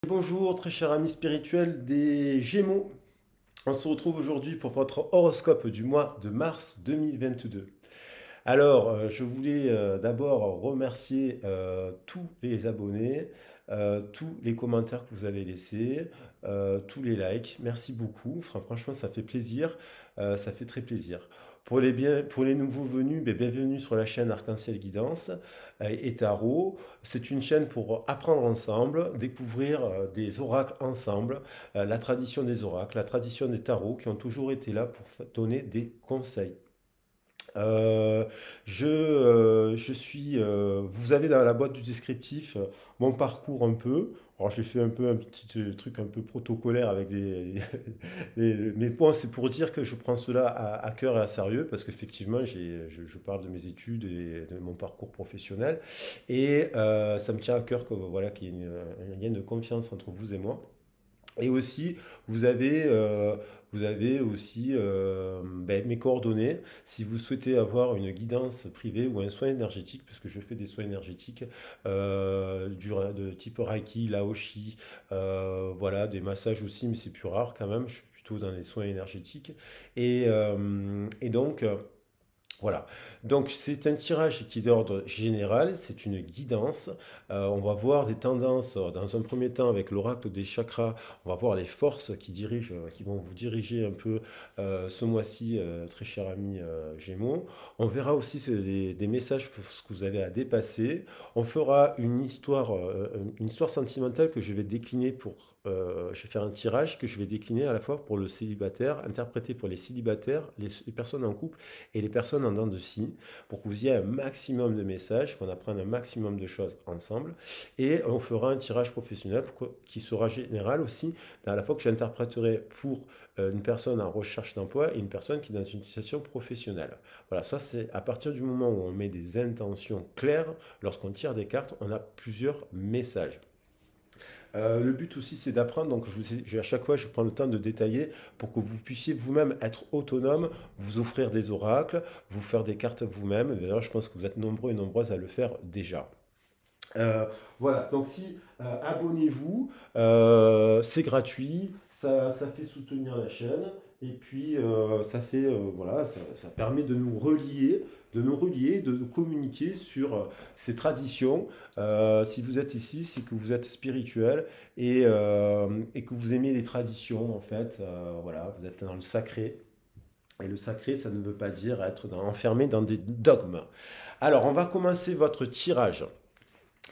Bonjour, très cher ami spirituel des Gémeaux. On se retrouve aujourd'hui pour votre horoscope du mois de mars 2022. Alors, je voulais d'abord remercier tous les abonnés, tous les commentaires que vous avez laissés, tous les likes. Merci beaucoup. Enfin, franchement, ça fait plaisir. Ça fait très plaisir. Pour les nouveaux venus, bienvenue sur la chaîne Arc-en-Ciel Guidance et Tarot. C'est une chaîne pour apprendre ensemble, découvrir des oracles ensemble, la tradition des oracles, la tradition des tarots qui ont toujours été là pour donner des conseils. Euh, vous avez dans la boîte du descriptif mon parcours un peu. Alors j'ai fait un peu un petit truc un peu protocolaire avec mais bon, c'est pour dire que je prends cela à cœur et à sérieux parce qu'effectivement je parle de mes études et de mon parcours professionnel et ça me tient à cœur que voilà qu'il y ait un lien de confiance entre vous et moi. Et aussi, vous avez, euh, vous avez aussi mes coordonnées. Si vous souhaitez avoir une guidance privée ou un soin énergétique, puisque je fais des soins énergétiques de type Reiki, Laoshi, voilà, des massages aussi, mais c'est plus rare quand même. Je suis plutôt dans les soins énergétiques. Et donc, voilà. Donc c'est un tirage qui est d'ordre général, c'est une guidance. On va voir des tendances dans un premier temps avec l'oracle des chakras. On va voir les forces qui vont vous diriger un peu ce mois-ci, très cher ami Gémeaux. On verra aussi des messages pour ce que vous avez à dépasser. On fera une histoire sentimentale que je vais décliner je vais faire un tirage que je vais décliner à la fois pour le célibataire, interprété pour les célibataires, les personnes en couple et les personnes en dents de scie, pour que vous ayez un maximum de messages, qu'on apprenne un maximum de choses ensemble. Et on fera un tirage professionnel qui sera général aussi, à la fois que j'interpréterai pour une personne en recherche d'emploi et une personne qui est dans une situation professionnelle. Voilà, ça c'est à partir du moment où on met des intentions claires, lorsqu'on tire des cartes, on a plusieurs messages. Le but aussi, c'est d'apprendre. Donc, à chaque fois, je prends le temps de détailler pour que vous puissiez vous-même être autonome, vous offrir des oracles, vous faire des cartes vous-même. D'ailleurs, je pense que vous êtes nombreux et nombreuses à le faire déjà. Voilà, donc si abonnez-vous, c'est gratuit, ça fait soutenir la chaîne et puis voilà, ça permet de nous relier, de nous communiquer sur ces traditions. Si vous êtes ici, c'est que vous êtes spirituel et que vous aimez les traditions en fait. Voilà, vous êtes dans le sacré. Et le sacré, ça ne veut pas dire enfermé dans des dogmes. Alors, on va commencer votre tirage.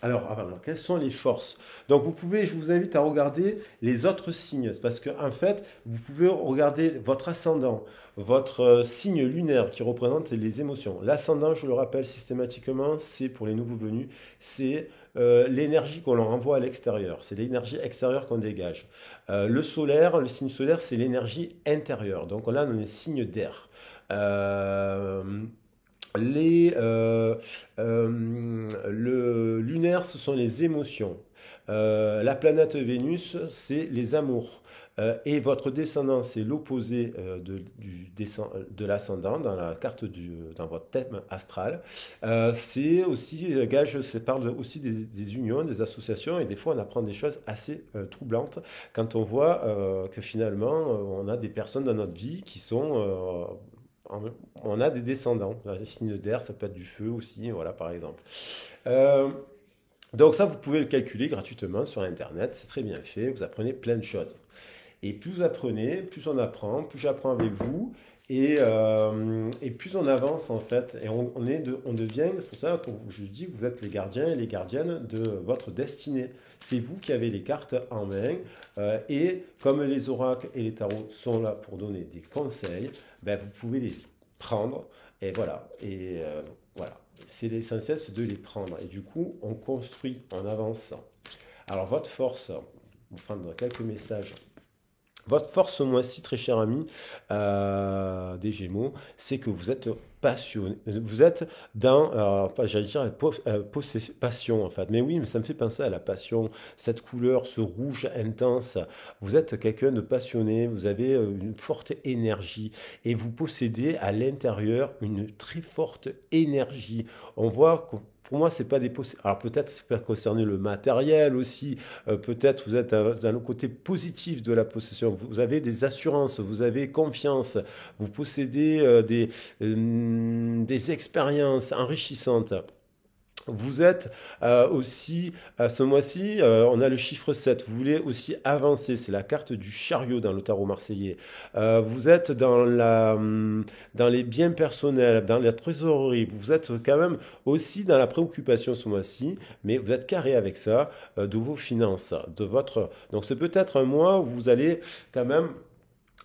Alors, quelles sont les forces? Donc, je vous invite à regarder les autres signes. C'est parce que, en fait, vous pouvez regarder votre ascendant, votre signe lunaire qui représente les émotions. L'ascendant, je le rappelle systématiquement, c'est pour les nouveaux venus, c'est l'énergie qu'on leur envoie à l'extérieur. C'est l'énergie extérieure qu'on dégage. Le signe solaire, c'est l'énergie intérieure. Donc, là, on est signe d'air. Euh, les, le lunaire, ce sont les émotions. La planète Vénus, c'est les amours. Et votre descendant, c'est l'opposé de l'ascendant dans la carte dans votre thème astral. C'est aussi, ça parle aussi des unions, des associations, et des fois on apprend des choses assez troublantes quand on voit que finalement on a des personnes dans notre vie qui sont on a des descendants. Les signes d'air, ça peut être du feu aussi, voilà, par exemple. Euh, donc ça, vous pouvez le calculer gratuitement sur Internet, c'est très bien fait, vous apprenez plein de choses. Et plus vous apprenez, plus on apprend, plus j'apprends avec vous, et plus on avance en fait, et on devient, c'est pour ça que je dis que vous êtes les gardiens et les gardiennes de votre destinée. C'est vous qui avez les cartes en main, et comme les oracles et les tarots sont là pour donner des conseils, vous pouvez les prendre, voilà. C'est l'essentiel, c'est de les prendre, et du coup, on construit en avançant. Alors, votre force, vous prendre quelques messages. Votre force ce mois-ci, très cher ami des Gémeaux, c'est que vous êtes passionné. Vous êtes dans, j'allais dire, passion en fait. Mais oui, mais ça me fait penser à la passion, cette couleur, ce rouge intense. Vous êtes quelqu'un de passionné, vous avez une forte énergie et vous possédez à l'intérieur une très forte énergie. On voit que pour moi, c'est pas des alors peut-être ça peut concerner le matériel aussi, peut-être vous êtes dans le côté positif de la possession. Vous avez des assurances, vous avez confiance, vous possédez des expériences enrichissantes. Vous êtes aussi, ce mois-ci, on a le chiffre 7. Vous voulez aussi avancer. C'est la carte du chariot dans le tarot marseillais. Vous êtes dans les biens personnels, dans la trésorerie. Vous êtes quand même aussi dans la préoccupation ce mois-ci, mais vous êtes carré avec ça, de vos finances, de votre. Donc c'est peut-être un mois où vous allez quand même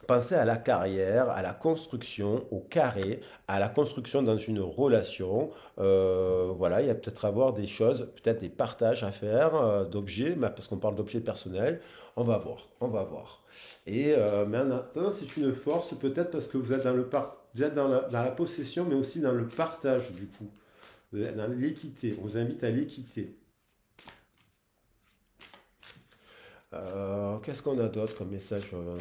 pensez à la carrière, à la construction, au carré, à la construction dans une relation. Voilà, il y a peut-être avoir des choses, peut-être des partages à faire d'objets, parce qu'on parle d'objets personnels. On va voir, on va voir. Et mais en attendant, c'est une force, peut-être parce que vous êtes vous êtes dans la possession, mais aussi dans le partage du coup. Vous êtes dans l'équité. On vous invite à l'équité. Qu'est-ce qu'on a d'autre comme message dans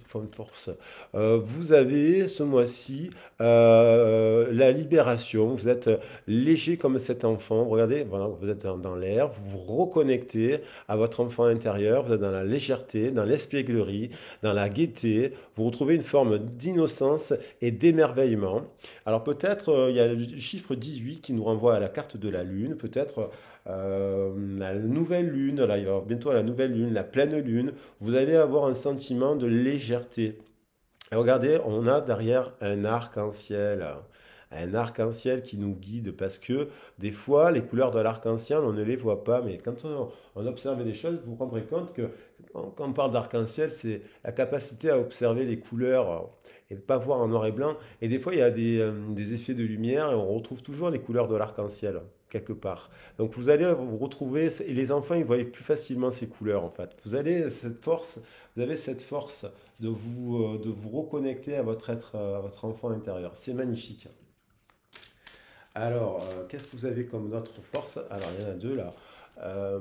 Fond Force? Vous avez ce mois-ci la libération. Vous êtes léger comme cet enfant. Regardez, voilà, vous êtes dans l'air. Vous vous reconnectez à votre enfant intérieur. Vous êtes dans la légèreté, dans l'espièglerie, dans la gaieté. Vous retrouvez une forme d'innocence et d'émerveillement. Alors peut-être il y a le chiffre 18 qui nous renvoie à la carte de la lune. Peut-être la nouvelle lune, là, il va y avoir bientôt la nouvelle lune, la pleine lune, vous allez avoir un sentiment de légèreté. Et regardez, on a derrière un arc-en-ciel qui nous guide parce que des fois, les couleurs de l'arc-en-ciel, on ne les voit pas, mais quand on observe les choses, vous vous rendrez compte que quand on parle d'arc-en-ciel, c'est la capacité à observer les couleurs et ne pas voir en noir et blanc. Et des fois, il y a des effets de lumière et on retrouve toujours les couleurs de l'arc-en-ciel quelque part. Donc vous allez vous retrouver, et les enfants, ils voient plus facilement ces couleurs en fait. Vous avez cette force de vous reconnecter à votre être, à votre enfant intérieur. C'est magnifique. Alors, qu'est-ce que vous avez comme autre force? Alors, il y en a deux là. Euh,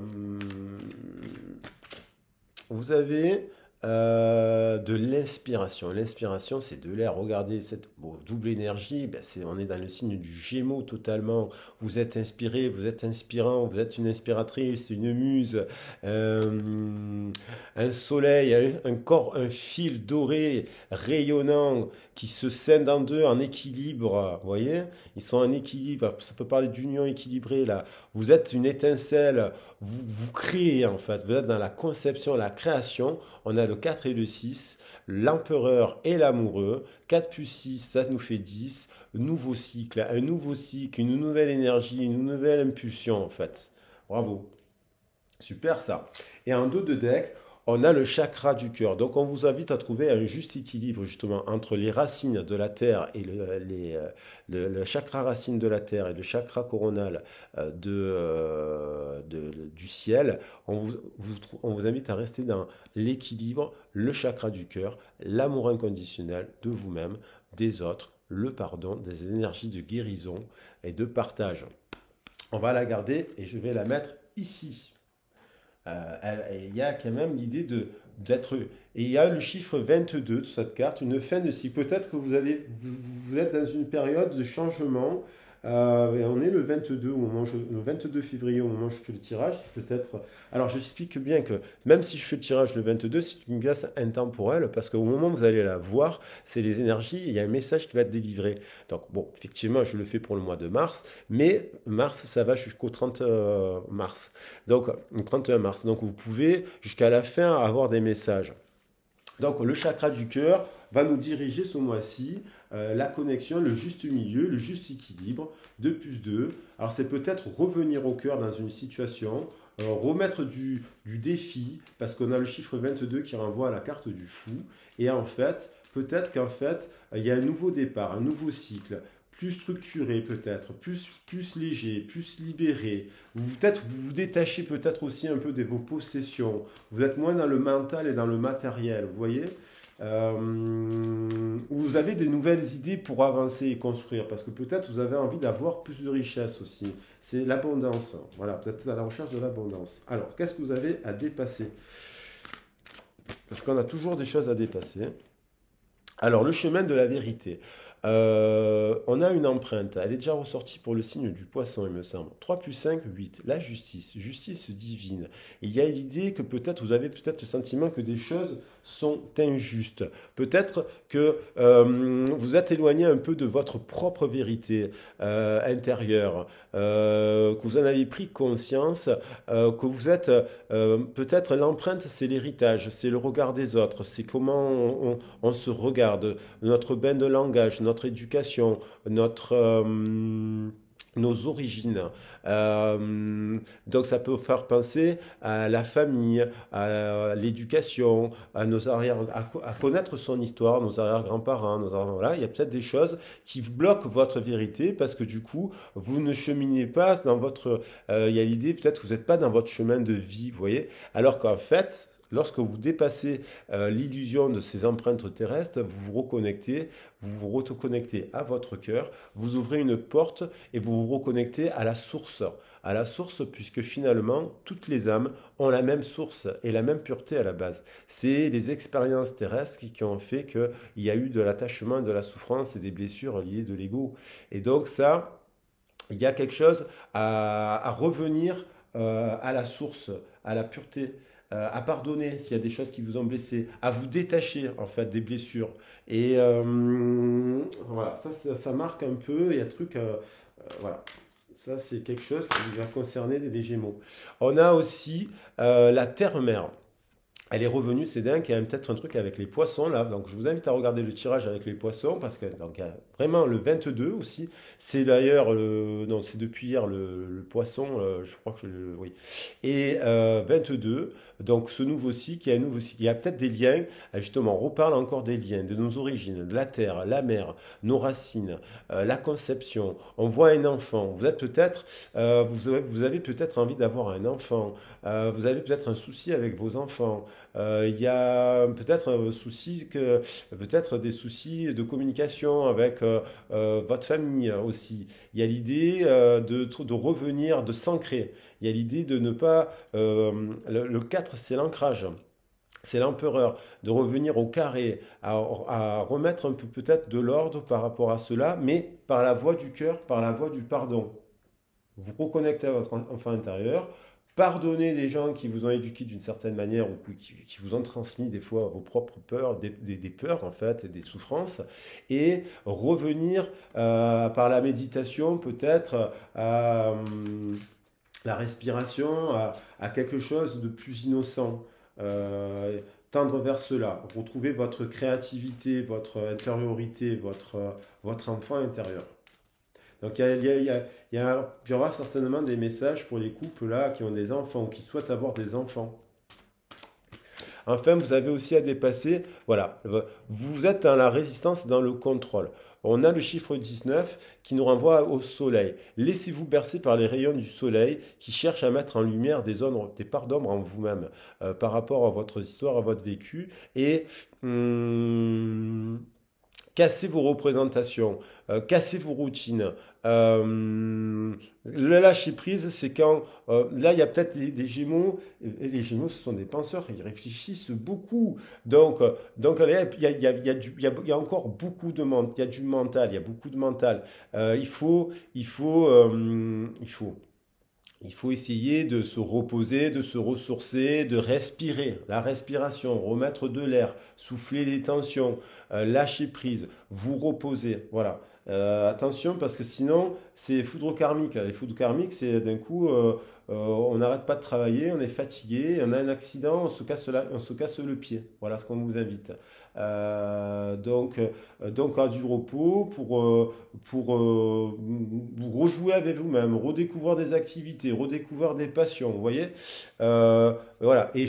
vous avez de l'inspiration. L'inspiration, c'est de l'air. Regardez cette double énergie. Ben, on est dans le signe du Gémeaux totalement. Vous êtes inspiré, vous êtes inspirant, vous êtes une inspiratrice, une muse, un soleil, un corps, un fil doré, rayonnant, qui se scinde en deux, en équilibre. Vous voyez? Ils sont en équilibre. Ça peut parler d'union équilibrée là. Vous êtes une étincelle. Vous créez en fait. Vous êtes dans la conception, la création. On a le 4 et le 6, l'empereur et l'amoureux. 4 plus 6, ça nous fait 10. Nouveau cycle, un nouveau cycle, une nouvelle énergie, une nouvelle impulsion en fait. Bravo. Super ça. Et en dos de deck, on a le chakra du cœur. Donc on vous invite à trouver un juste équilibre justement entre les racines de la terre et le chakra racine de la terre et le chakra coronal du ciel. On vous invite à rester dans l'équilibre, le chakra du cœur, l'amour inconditionnel de vous-même, des autres, le pardon, des énergies de guérison et de partage. On va la garder et je vais la mettre ici. Il y a quand même l'idée d'être. Et il y a le chiffre 22 de cette carte, une fin de cycle. Peut-être que vous êtes dans une période de changement. Et on est le 22 le 22 février au moment où je fais le tirage. Peut-être. Alors j'explique bien que même si je fais le tirage le 22, c'est une glace intemporelle parce qu'au moment où vous allez la voir, c'est les énergies, il y a un message qui va être délivré. Donc bon, effectivement, je le fais pour le mois de mars, mais mars, ça va jusqu'au 30 mars. Donc, le 31 mars. Donc, vous pouvez jusqu'à la fin avoir des messages. Donc, le chakra du cœur va nous diriger ce mois-ci la connexion, le juste milieu, le juste équilibre, 2 plus 2. Alors, c'est peut-être revenir au cœur dans une situation, remettre du défi, parce qu'on a le chiffre 22 qui renvoie à la carte du fou. Et en fait, peut-être qu'en fait, il y a un nouveau départ, un nouveau cycle plus structuré peut-être, plus léger, plus libéré. Peut-être vous vous détachez peut-être aussi un peu de vos possessions. Vous êtes moins dans le mental et dans le matériel, vous voyez. Vous avez des nouvelles idées pour avancer et construire, parce que peut-être vous avez envie d'avoir plus de richesse aussi. C'est l'abondance. Voilà, peut-être à la recherche de l'abondance. Alors, qu'est-ce que vous avez à dépasser? Parce qu'on a toujours des choses à dépasser. Alors, le chemin de la vérité. On a une empreinte, elle est déjà ressortie pour le signe du poisson, il me semble. 3 plus 5, 8. La justice, justice divine. Il y a l'idée que peut-être vous avez peut-être le sentiment que des choses sont injustes. Peut-être que vous êtes éloigné un peu de votre propre vérité intérieure, que vous en avez pris conscience, que vous êtes peut-être l'empreinte, c'est l'héritage, c'est le regard des autres, c'est comment on se regarde, notre bain de langage, notre éducation, notre, nos origines. Donc ça peut faire penser à la famille, à l'éducation, à nos arrière, à connaître son histoire, nos arrière-grands-parents, voilà, il y a peut-être des choses qui bloquent votre vérité parce que du coup, vous ne cheminez pas dans votre, il y a l'idée peut-être que vous n'êtes pas dans votre chemin de vie, vous voyez, alors qu'en fait, lorsque vous dépassez l'illusion de ces empreintes terrestres, vous vous reconnectez, vous vous reconnectez à votre cœur, vous ouvrez une porte et vous vous reconnectez à la source puisque finalement toutes les âmes ont la même source et la même pureté à la base. C'est les expériences terrestres qui ont fait qu'il y a eu de l'attachement, de la souffrance et des blessures liées de l'ego. Et donc ça, il y a quelque chose à revenir à la source, à la pureté, à pardonner s'il y a des choses qui vous ont blessé, à vous détacher en fait des blessures. Et voilà, ça marque un peu, il y a des trucs, voilà. Ça, c'est quelque chose qui va concerner des Gémeaux. On a aussi la terre-mère. Elle est revenue, c'est dingue, il y a peut-être un truc avec les poissons là, donc je vous invite à regarder le tirage avec les poissons, parce que donc, il y a vraiment le 22 aussi, c'est d'ailleurs, non c'est depuis hier le poisson, je crois que oui, et 22, donc ce nouveau cycle, il y a un nouveau cycle, il y a peut-être des liens, justement, on reparle encore des liens, de nos origines, de la terre, la mer, nos racines, la conception, on voit un enfant, vous êtes peut-être, vous avez peut-être envie d'avoir un enfant, vous avez peut-être un souci avec vos enfants, il y a peut-être un souci que peut-être des soucis de communication avec votre famille aussi. Il y a l'idée de revenir, de s'ancrer. Il y a l'idée de ne pas... le 4, c'est l'ancrage. C'est l'empereur, de revenir au carré, à remettre un peu peut-être de l'ordre par rapport à cela, mais par la voie du cœur, par la voie du pardon. Vous reconnectez à votre enfant intérieur, pardonnez les gens qui vous ont éduqué d'une certaine manière ou qui vous ont transmis des fois vos propres peurs, des peurs en fait, et des souffrances, et revenir par la méditation peut-être à la respiration, à quelque chose de plus innocent. Euh, Tendre vers cela, retrouver votre créativité, votre intériorité, votre enfant intérieur. Donc il y aura certainement des messages pour les couples là qui ont des enfants, qui souhaitent avoir des enfants. Enfin, vous avez aussi à dépasser, voilà, vous êtes dans la résistance et dans le contrôle. On a le chiffre 19 qui nous renvoie au soleil. Laissez-vous bercer par les rayons du soleil qui cherchent à mettre en lumière des parts d'ombre en vous-même par rapport à votre histoire, à votre vécu. Et cassez vos représentations, cassez vos routines. Le lâcher prise, c'est quand là il y a peut-être des Gémeaux. Et les Gémeaux, ce sont des penseurs, ils réfléchissent beaucoup. Donc là, il y a encore beaucoup de mental, il y a du mental, il y a beaucoup de mental. Il faut essayer de se reposer, de se ressourcer, de respirer. La respiration, remettre de l'air, souffler les tensions, lâcher prise, vous reposer. Voilà. Attention parce que sinon c'est foudre karmique. Les foudres karmiques, c'est d'un coup on n'arrête pas de travailler, on est fatigué, on a un accident, on se casse le pied. Voilà ce qu'on vous invite. Donc à du repos pour rejouer avec vous-même, redécouvrir des activités, redécouvrir des passions, vous voyez. Voilà, et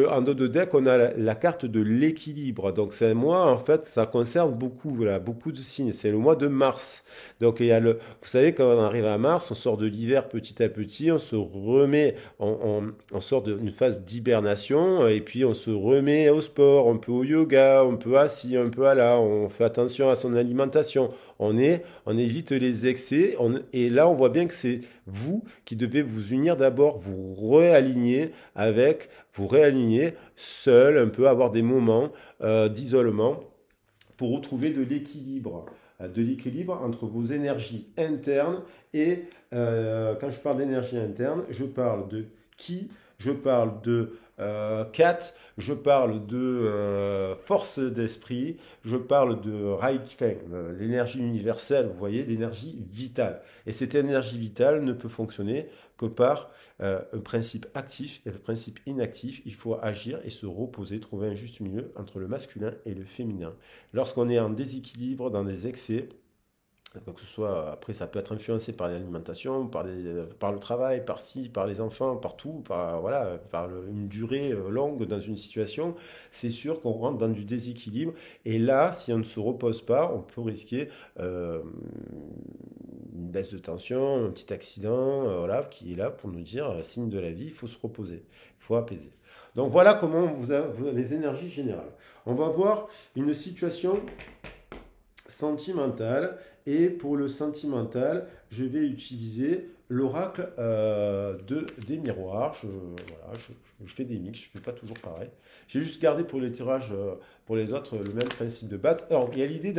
en dos de deck, on a la carte de l'équilibre. Donc c'est un mois, en fait, ça concerne beaucoup, voilà, beaucoup de signes. C'est le mois de mars. Donc vous savez, quand on arrive à mars, on sort de l'hiver petit à petit, on se remet, on sort d'une phase d'hibernation, et puis on se remet au sport, un peu au yoga, un peu assis, un peu à là, on fait attention à son alimentation. On évite les excès, et là on voit bien que c'est vous qui devez vous unir d'abord, vous réaligner seul, un peu avoir des moments d'isolement pour retrouver de l'équilibre entre vos énergies internes et quand je parle d'énergie interne, je parle de qui, je parle de Kat, je parle de force d'esprit, je parle de Reiki, enfin, l'énergie universelle, vous voyez, l'énergie vitale. Et cette énergie vitale ne peut fonctionner que par un principe actif et le principe inactif. Il faut agir et se reposer, trouver un juste milieu entre le masculin et le féminin. Lorsqu'on est en déséquilibre, dans des excès, que ce soit, après, ça peut être influencé par l'alimentation, par le travail, par ci, par les enfants, partout, voilà, une durée longue dans une situation. C'est sûr qu'on rentre dans du déséquilibre. Et là, si on ne se repose pas, on peut risquer une baisse de tension, un petit accident, voilà, qui est là pour nous dire, signe de la vie, il faut se reposer, il faut apaiser. Donc voilà comment les énergies générales. On va voir une situation sentimental. Et pour le sentimental, je vais utiliser l'oracle des miroirs. Je fais des mix, je ne fais pas toujours pareil. J'ai juste gardé pour les tirages, pour les autres, le même principe de base. Alors, il y a l'idée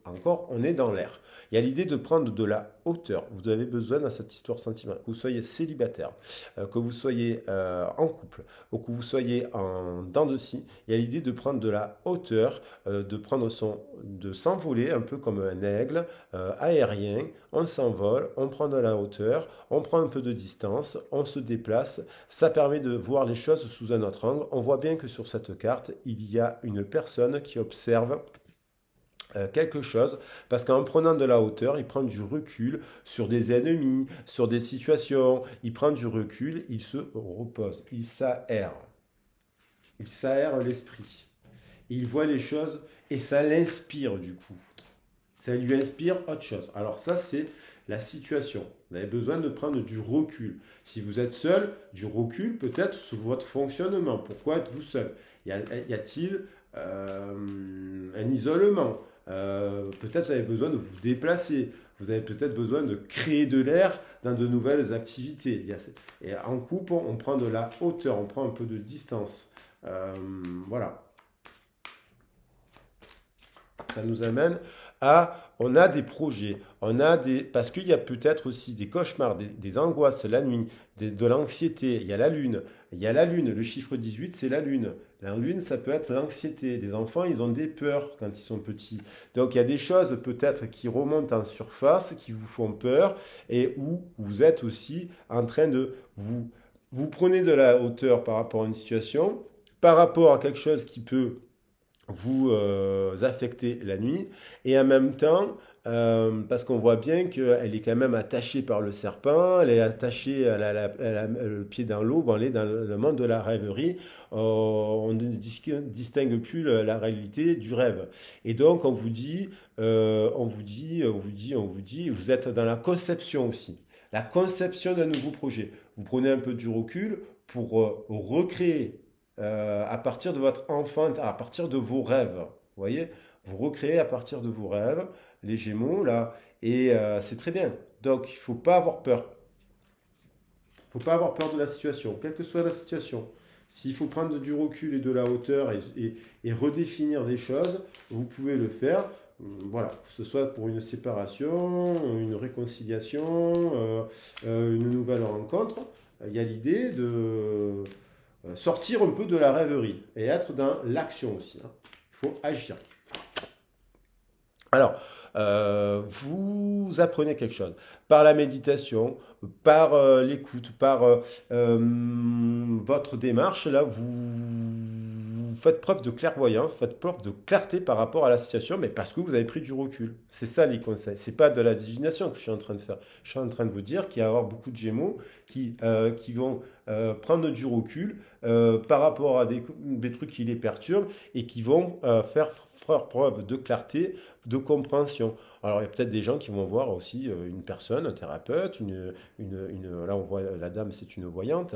encore, on est dans l'air. Il y a l'idée de prendre de la hauteur. Vous avez besoin dans cette histoire sentimentale, que vous soyez célibataire, que vous soyez en couple, ou que vous soyez en dents de scie. Il y a l'idée de prendre de la hauteur, de s'envoler un peu comme un aigle aérien. On s'envole, on prend de la hauteur, on prend un peu de distance, on se déplace. Ça permet de voir les choses sous un autre angle. On voit bien que sur cette carte, il y a une personne qui observe quelque chose, parce qu'en prenant de la hauteur, il prend du recul sur des ennemis, sur des situations, il prend du recul, il se repose, il s'aère l'esprit, il voit les choses et ça l'inspire du coup. Ça lui inspire autre chose. Alors ça, c'est la situation. Vous avez besoin de prendre du recul. Si vous êtes seul, du recul peut-être sur votre fonctionnement. Pourquoi êtes-vous seul? Y a-t-il un isolement? Peut-être vous avez besoin de vous déplacer. Vous avez peut-être besoin de créer de l'air dans de nouvelles activités. Et en couple, on prend de la hauteur, on prend un peu de distance. Voilà. Ça nous amène on a des projets, parce qu'il y a peut-être aussi des cauchemars, des angoisses la nuit, de l'anxiété. Il y a la lune, le chiffre 18, c'est la lune. La lune, ça peut être l'anxiété. Des enfants, ils ont des peurs quand ils sont petits. Donc il y a des choses peut-être qui remontent en surface, qui vous font peur, et où vous êtes aussi en train de vous prenez de la hauteur par rapport à une situation, par rapport à quelque chose qui peut vous affecter la nuit, et en même temps, parce qu'on voit bien qu'elle est quand même attachée par le serpent, elle est attachée, le pied dans l'eau, bon, elle est dans le monde de la rêverie, on ne distingue plus la réalité du rêve. Et donc on vous dit, vous êtes dans la conception aussi, la conception d'un nouveau projet. Vous prenez un peu du recul pour recréer à partir de votre enfant, à partir de vos rêves. Vous voyez, vous recréez à partir de vos rêves, les Gémeaux là, et c'est très bien. Donc il ne faut pas avoir peur. Il ne faut pas avoir peur de la situation, quelle que soit la situation. S'il faut prendre du recul et de la hauteur et redéfinir des choses, vous pouvez le faire. Voilà, que ce soit pour une séparation, une réconciliation, une nouvelle rencontre. Il y a l'idée de sortir un peu de la rêverie et être dans l'action aussi, hein. Il faut agir. Alors, vous apprenez quelque chose par la méditation, par l'écoute, par votre démarche. Là, vous faites preuve de clairvoyance, vous faites preuve de clarté par rapport à la situation, mais parce que vous avez pris du recul. C'est ça les conseils. C'est pas de la divination que je suis en train de faire. Je suis en train de vous dire qu'il y a avoir beaucoup de Gémeaux qui vont prendre du recul par rapport à des trucs qui les perturbent et qui vont faire preuve de clarté, de compréhension. Alors, il y a peut-être des gens qui vont voir aussi une personne, un thérapeute, là on voit la dame, c'est une voyante.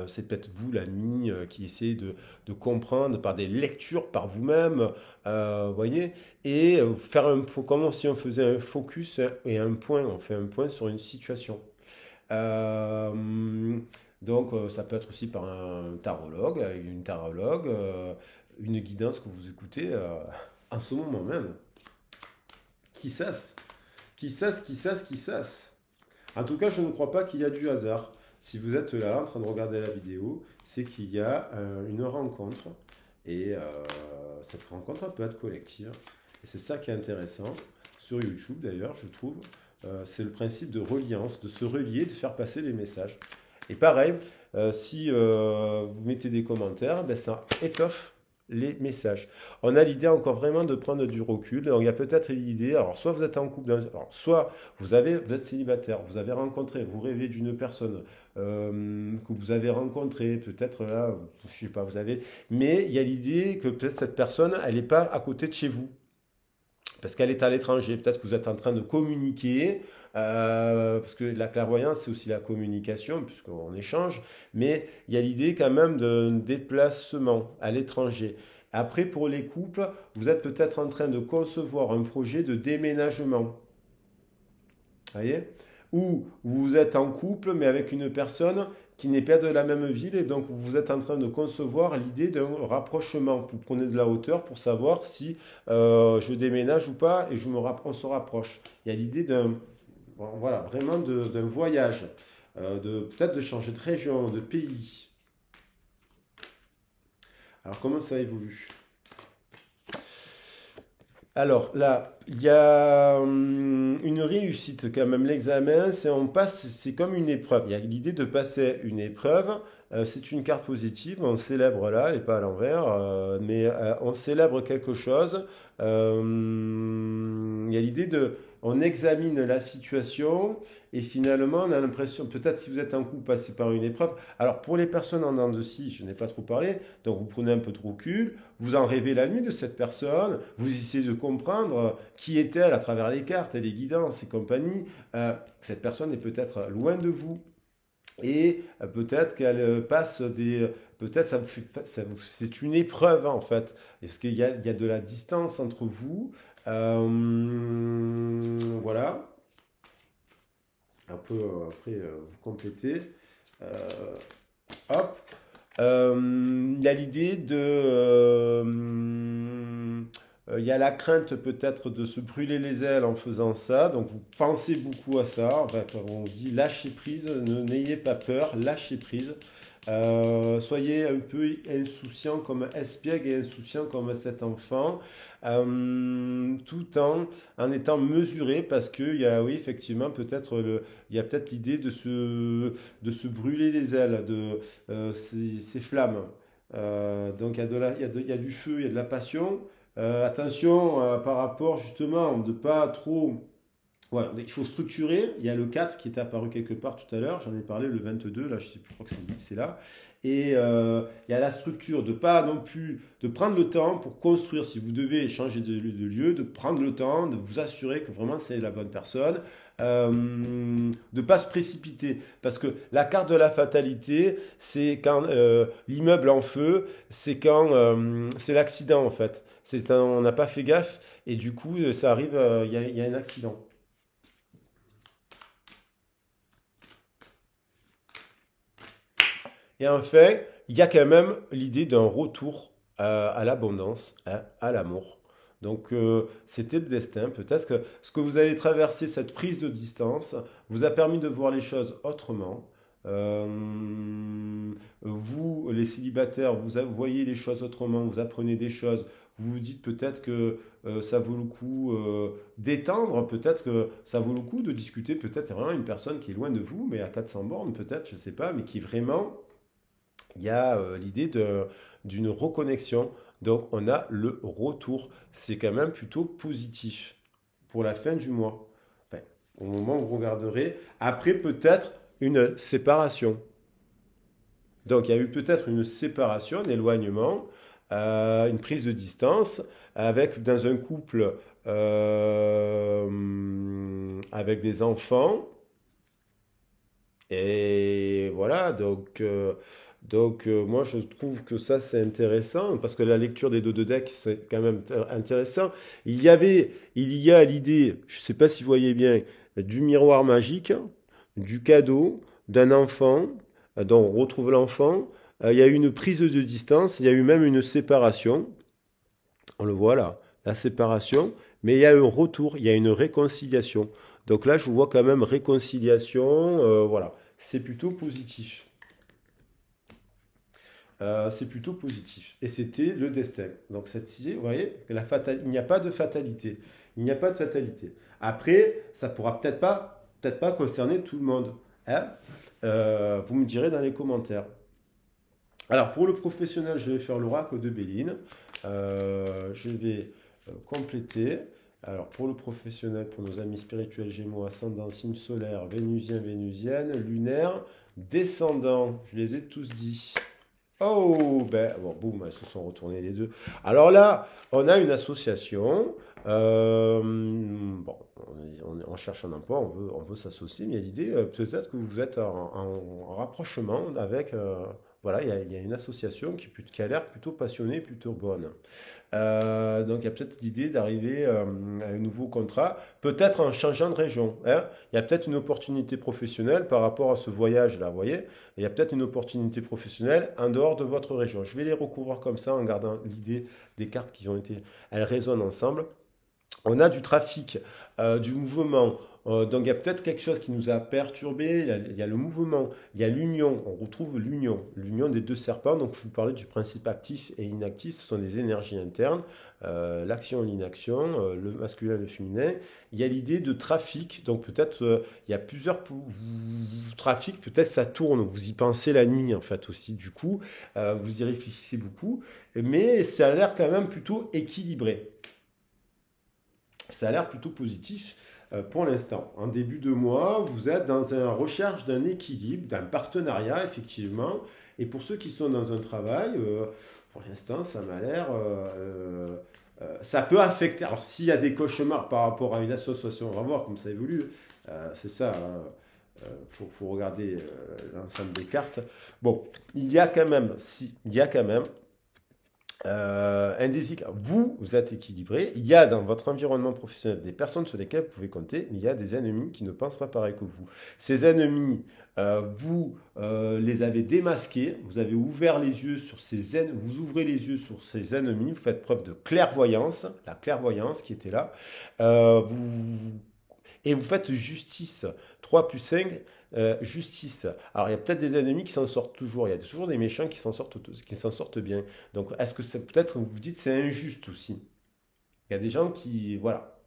C'est peut-être vous la nuit qui essayez de comprendre par des lectures par vous-même, voyez, et faire comme si on faisait un focus et un point, on fait un point sur une situation. Euh, donc, ça peut être aussi par un tarologue, une tarologue, une guidance que vous écoutez. en ce moment même. Qui sas? Qui sas, qui sas, qui sas? En tout cas, je ne crois pas qu'il y a du hasard. Si vous êtes là en train de regarder la vidéo, c'est qu'il y a une rencontre. Et cette rencontre peut être collective. Et c'est ça qui est intéressant. Sur YouTube, d'ailleurs, je trouve, c'est le principe de reliance, de se relier, de faire passer les messages. Et pareil, si vous mettez des commentaires, ben, ça étoffe les messages. On a l'idée encore vraiment de prendre du recul. Donc, il y a peut-être l'idée, alors soit vous êtes en couple, alors, soit vous êtes célibataire, vous avez rencontré, vous rêvez d'une personne que vous avez rencontrée, peut-être là, je sais pas, vous avez, mais il y a l'idée que peut-être cette personne, elle n'est pas à côté de chez vous parce qu'elle est à l'étranger. Peut-être que vous êtes en train de communiquer, parce que la clairvoyance, c'est aussi la communication, puisqu'on échange, mais il y a l'idée quand même d'un déplacement à l'étranger. Après, pour les couples, vous êtes peut-être en train de concevoir un projet de déménagement. Voyez? Ou vous êtes en couple, mais avec une personne qui n'est pas de la même ville, et donc vous êtes en train de concevoir l'idée d'un rapprochement. Vous prenez de la hauteur pour savoir si je déménage ou pas, et on se rapproche. Il y a l'idée d'un, bon, voilà, vraiment d'un voyage, peut-être de changer de région, de pays. Alors comment ça évolue? Alors là, il y a une réussite quand même. L'examen, c'est on passe, c'est comme une épreuve. Il y a l'idée de passer une épreuve. C'est une carte positive. On célèbre là, elle n'est pas à l'envers, mais on célèbre quelque chose. Il y a l'idée de, on examine la situation et finalement on a l'impression, peut-être si vous êtes en couple, passer par une épreuve. Alors pour les personnes en dents de scie, je n'ai pas trop parlé, donc vous prenez un peu de recul. Vous en rêvez la nuit de cette personne, vous essayez de comprendre qui est-elle à travers les cartes et les guidances et compagnie. Cette personne est peut-être loin de vous et peut-être qu'elle passe des... Peut-être c'est une épreuve en fait. Est-ce il y a de la distance entre vous? Voilà. Un peu après, vous complétez. Euh, Hop. Il y a l'idée de... il y a la crainte peut-être de se brûler les ailes en faisant ça. Donc vous pensez beaucoup à ça. En fait, on dit lâchez prise, n'ayez pas peur, lâchez prise. Soyez un peu insouciant comme espiègle et insouciant comme cet enfant, tout en étant mesuré parce qu'il y a, oui, effectivement, il y a peut-être l'idée de se brûler les ailes, ces flammes. Donc il y a il y a du feu, il y a de la passion. Attention par rapport justement de pas trop. Voilà, il faut structurer. Il y a le 4 qui est apparu quelque part tout à l'heure. J'en ai parlé le 22, là, je sais plus, je crois que c'est là. Et il y a la structure de pas non plus de prendre le temps pour construire. Si vous devez changer de lieu, de prendre le temps, de vous assurer que vraiment c'est la bonne personne, de ne pas se précipiter. Parce que la carte de la fatalité, c'est quand l'immeuble en feu, c'est quand c'est l'accident en fait. On n'a pas fait gaffe et du coup ça arrive, il y a un accident. Et enfin, il y a quand même l'idée d'un retour à l'abondance, hein, à l'amour. Donc, c'était le destin. Peut-être que ce que vous avez traversé, cette prise de distance, vous a permis de voir les choses autrement. Euh, Vous, les célibataires, vous voyez les choses autrement, vous apprenez des choses. Vous vous dites peut-être que ça vaut le coup d'étendre, peut-être que ça vaut le coup de discuter peut-être vraiment une personne qui est loin de vous, mais à 400 bornes peut-être, je ne sais pas, mais qui vraiment il y a l'idée d'une reconnexion. Donc on a le retour. C'est quand même plutôt positif pour la fin du mois. Enfin, au moment où vous regarderez. Après peut-être une séparation. Donc il y a eu peut-être une séparation, un éloignement, une prise de distance avec dans un couple avec des enfants. Et voilà, moi je trouve que ça c'est intéressant parce que la lecture des deux de deck c'est quand même intéressant. Il y a l'idée, je ne sais pas si vous voyez bien, du miroir magique, du cadeau, d'un enfant, dont on retrouve l'enfant. Il y a eu une prise de distance, il y a eu même une séparation. On le voit là. la séparation, mais il y a un retour, il y a une réconciliation. Donc là, je vois quand même réconciliation, voilà, c'est plutôt positif. C'est plutôt positif. Et c'était le destin. Donc cette-ci, vous voyez, il n'y a pas de fatalité. Il n'y a pas de fatalité. Après, ça pourra peut-être pas concerner tout le monde, hein. Vous me direz dans les commentaires. Alors pour le professionnel, je vais faire l'oracle de Béline. Je vais compléter. Alors pour le professionnel, pour nos amis spirituels Gémeaux, ascendant, signe solaire, vénusien, vénusienne, lunaire, descendant. Je les ai tous dit. Oh, ben, bon, boum, elles se sont retournées les deux. Alors là, on a une association. Bon, on cherche un emploi, on veut s'associer, mais il y a l'idée, peut-être que vous êtes en rapprochement avec. Voilà, il y a une association qui a l'air plutôt passionnée, plutôt bonne. Donc il y a peut-être l'idée d'arriver à un nouveau contrat, peut-être en changeant de région, hein. Il y a peut-être une opportunité professionnelle par rapport à ce voyage-là, vous voyez. Il y a peut-être une opportunité professionnelle en dehors de votre région. Je vais les recouvrir comme ça en gardant l'idée des cartes qui ont été, elles résonnent ensemble. On a du trafic, du mouvement. Donc il y a peut-être quelque chose qui nous a perturbé. Il y a le mouvement, il y a l'union. On retrouve l'union des deux serpents. Donc je vous parlais du principe actif et inactif. Ce sont des énergies internes, l'action et l'inaction, le masculin et le féminin. Il y a l'idée de trafic. Donc peut-être il y a plusieurs trafics. Peut-être ça tourne. Vous y pensez la nuit en fait aussi. Du coup, vous y réfléchissez beaucoup. Mais ça a l'air quand même plutôt équilibré. Ça a l'air plutôt positif pour l'instant. En début de mois, vous êtes dans une recherche d'un équilibre, d'un partenariat, effectivement. Et pour ceux qui sont dans un travail, pour l'instant, ça m'a l'air... ça peut affecter. Alors, s'il y a des cauchemars par rapport à une association, on va voir comment ça évolue. C'est ça. Faut regarder l'ensemble des cartes. Bon, il y a quand même, si, il y a quand même un déséquilibre. Vous êtes équilibré. Il y a dans votre environnement professionnel des personnes sur lesquelles vous pouvez compter, mais il y a des ennemis qui ne pensent pas pareil que vous. Ces ennemis, vous les avez démasqués, vous avez ouvert les yeux sur ces ennemis, vous ouvrez les yeux sur ces ennemis, vous faites preuve de clairvoyance, la clairvoyance qui était là. Et vous faites justice. 3 plus 5, justice. Alors, il y a peut-être des ennemis qui s'en sortent toujours. Il y a toujours des méchants qui s'en sortent bien. Donc, est-ce que c'est peut-être, vous vous dites, c'est injuste aussi. Il y a des gens qui, voilà,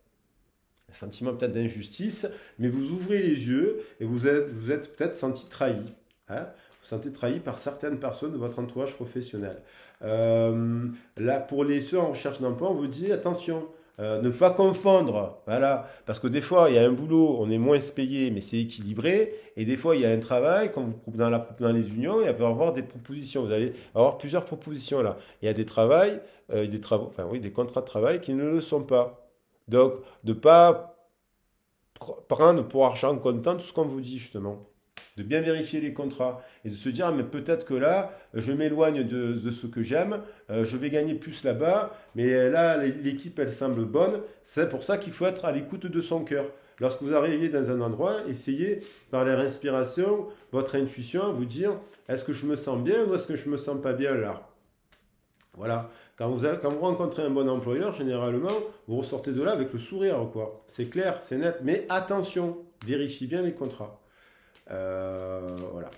un sentiment peut-être d'injustice, mais vous ouvrez les yeux et vous êtes peut-être senti trahi, hein. Vous vous sentez trahi par certaines personnes de votre entourage professionnel. Là, pour ceux en recherche d'emploi, on vous dit attention, ne pas confondre, voilà, parce que des fois il y a un boulot, on est moins payé, mais c'est équilibré, et des fois il y a un travail, quand vous dans les unions, il va y avoir des propositions, vous allez avoir plusieurs propositions là. Il y a des travaux, enfin oui, des contrats de travail qui ne le sont pas. Donc, de ne pas prendre pour argent comptant tout ce qu'on vous dit justement. De bien vérifier les contrats et de se dire, ah, mais peut-être que là, je m'éloigne de ce que j'aime, je vais gagner plus là-bas, mais là, l'équipe, elle semble bonne. C'est pour ça qu'il faut être à l'écoute de son cœur. Lorsque vous arrivez dans un endroit, essayez par la respiration, votre intuition, à vous dire, est-ce que je me sens bien ou est-ce que je me sens pas bien là? Voilà. Quand vous rencontrez un bon employeur, généralement, vous ressortez de là avec le sourire, quoi. C'est clair, c'est net. Mais attention, vérifiez bien les contrats. Voilà.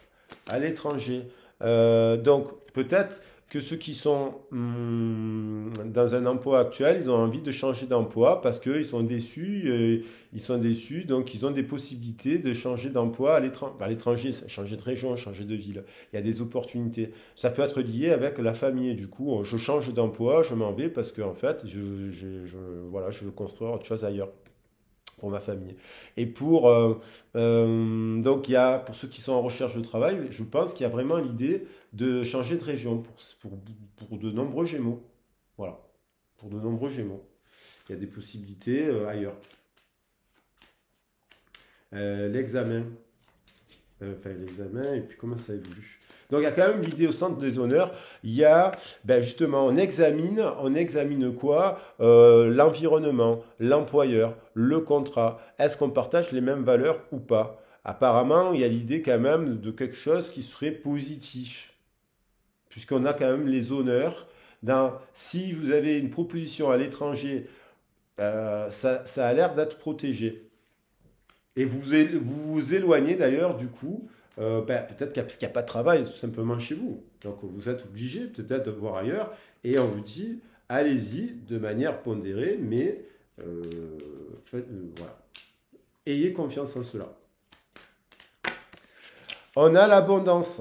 À l'étranger. Donc, peut-être que ceux qui sont dans un emploi actuel, ils ont envie de changer d'emploi parce qu'ils sont déçus. Ils sont déçus, donc ils ont des possibilités de changer d'emploi à l'étranger, changer de région, changer de ville. Il y a des opportunités. Ça peut être lié avec la famille. Du coup, je change d'emploi, je m'en vais parce que en fait, voilà, je veux construire autre chose ailleurs pour ma famille. Et donc pour ceux qui sont en recherche de travail, je pense qu'il y a vraiment l'idée de changer de région pour de nombreux Gémeaux. Voilà, pour de nombreux Gémeaux. Il y a des possibilités ailleurs. L'examen. Enfin, l'examen, et puis comment ça évolue. Donc il y a quand même l'idée au centre des honneurs, il y a ben justement, on examine quoi? L'environnement, l'employeur, le contrat. Est-ce qu'on partage les mêmes valeurs ou pas? Apparemment, il y a l'idée quand même de quelque chose qui serait positif, puisqu'on a quand même les honneurs. Si vous avez une proposition à l'étranger, ça a l'air d'être protégé. Et vous vous éloignez d'ailleurs du coup, peut-être parce qu'il n'y a pas de travail tout simplement chez vous. Donc vous êtes obligé peut-être de voir ailleurs. Et on vous dit, allez-y de manière pondérée, mais euh, voilà. Ayez confiance en cela. On a l'abondance.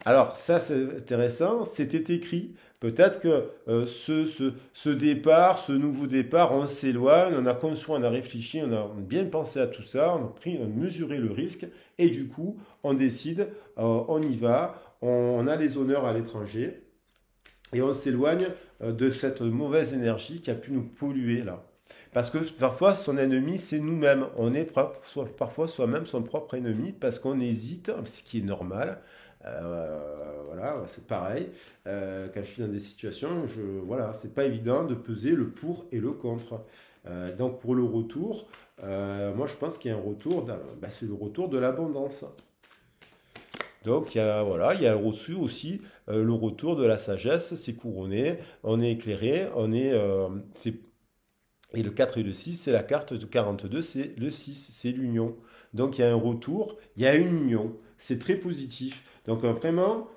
Alors, ça, c'est intéressant. C'était écrit. Peut-être que ce départ, ce nouveau départ, on s'éloigne, on a conçu, on a réfléchi, on a bien pensé à tout ça, on a mesuré le risque, et du coup, on décide, on y va, on a les honneurs à l'étranger, et on s'éloigne de cette mauvaise énergie qui a pu nous polluer là. Parce que parfois, son ennemi, c'est nous-mêmes. On est parfois soi-même son propre ennemi parce qu'on hésite, ce qui est normal. Voilà, c'est pareil. Quand je suis dans des situations, voilà, c'est pas évident de peser le pour et le contre. Donc pour le retour, moi je pense qu'il y a un retour, c'est le retour de l'abondance. Donc voilà, il y a reçu aussi le retour de la sagesse, c'est couronné, on est éclairé, et le 4 et le 6, c'est la carte de 42, c'est le 6, c'est l'union. Donc il y a un retour, il y a une union, c'est très positif. Donc vraiment,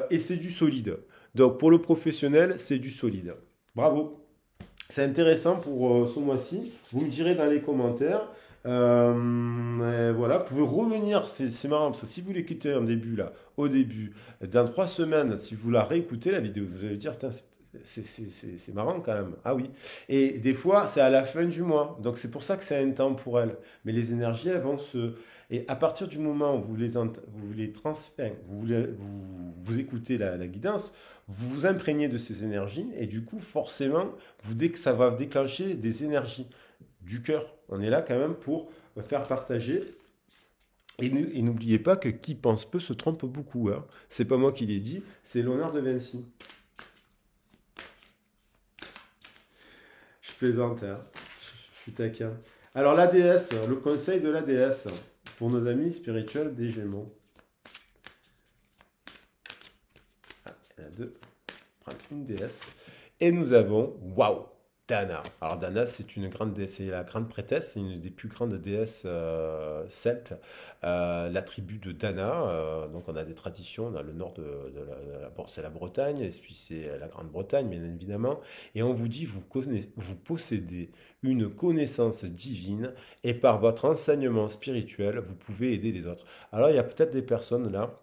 et c'est du solide. Donc pour le professionnel, c'est du solide. Bravo. C'est intéressant pour ce mois-ci. Vous me direz dans les commentaires. Voilà, vous pouvez revenir. C'est marrant parce que si vous l'écoutez en début, là, au début, dans 3 semaines, si vous la réécoutez, la vidéo, vous allez dire, tiens, c'est marrant quand même. Ah oui. Et des fois, c'est à la fin du mois. Donc c'est pour ça que c'est intemporel. Mais les énergies, elles vont se. Et à partir du moment où vous les transférez, vous écoutez la guidance, vous vous imprégnez de ces énergies et du coup, forcément, dès que ça va déclencher des énergies du cœur. On est là quand même pour faire partager. Et n'oubliez pas que qui pense peu se trompe beaucoup. Hein. C'est pas moi qui l'ai dit, c'est Léonard de Vinci. Je plaisante, hein. Je suis taquin. Alors la déesse, le conseil de la déesse pour nos amis spirituels des Gémeaux. Ah, il y en a deux. Prendre une déesse. Et nous avons, waouh, Dana. Alors Dana, c'est une grande déesse, c'est la grande prêtresse, c'est une des plus grandes déesses celtes, la tribu de Dana. Donc on a des traditions dans le nord bon, c'est la Bretagne, et puis c'est la Grande-Bretagne, bien évidemment. Et on vous dit, vous possédez une connaissance divine, et par votre enseignement spirituel, vous pouvez aider les autres. Alors il y a peut-être des personnes là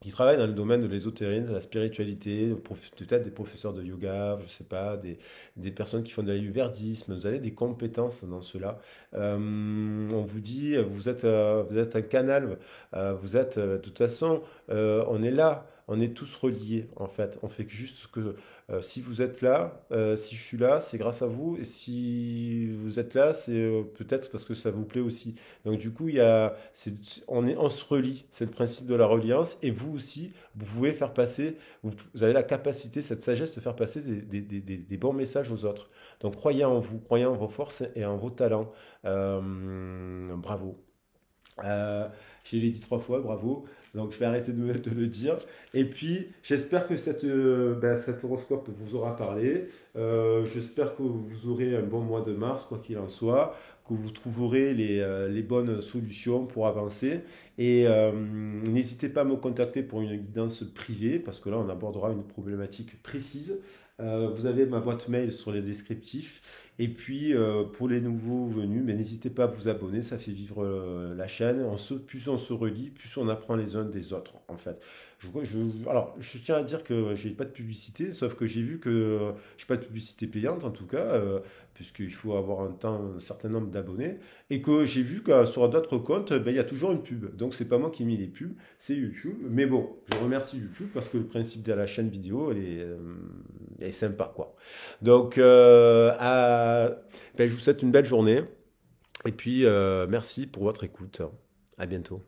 qui travaillent dans le domaine de l'ésotérisme, de la spiritualité, peut-être des professeurs de yoga, je sais pas, des personnes qui font de l'ayurvédisme, vous avez des compétences dans cela. On vous dit, vous êtes un canal, de toute façon, on est là, on est tous reliés en fait. On fait que juste que si vous êtes là, si je suis là, c'est grâce à vous, et si vous êtes là, c'est peut-être parce que ça vous plaît aussi. Donc du coup, on se relie, c'est le principe de la reliance, et vous aussi, vous pouvez faire passer, vous avez la capacité, cette sagesse, de faire passer des bons messages aux autres. Donc croyez en vous, croyez en vos forces et en vos talents. Bravo. Je l'ai dit 3 fois, bravo. Donc je vais arrêter de le dire. Et puis j'espère que cet horoscope vous aura parlé. J'espère que vous aurez un bon mois de mars, quoi qu'il en soit, que vous trouverez les bonnes solutions pour avancer. Et n'hésitez pas à me contacter pour une guidance privée, parce que là on abordera une problématique précise. Vous avez ma boîte mail sur les descriptifs. Et puis, pour les nouveaux venus, mais n'hésitez pas à vous abonner, ça fait vivre la chaîne. Plus on se relie, plus on apprend les uns des autres, en fait. Alors, je tiens à dire que j'ai pas de publicité, sauf que j'ai vu que j'ai pas de publicité payante, en tout cas, puisqu'il faut avoir un certain nombre d'abonnés, et que j'ai vu que sur d'autres comptes, ben, il y a toujours une pub. Donc, c'est pas moi qui ai mis les pubs, c'est YouTube. Mais bon, je remercie YouTube parce que le principe de la chaîne vidéo, elle est sympa, quoi. Donc, ben, je vous souhaite une belle journée et puis merci pour votre écoute. À bientôt.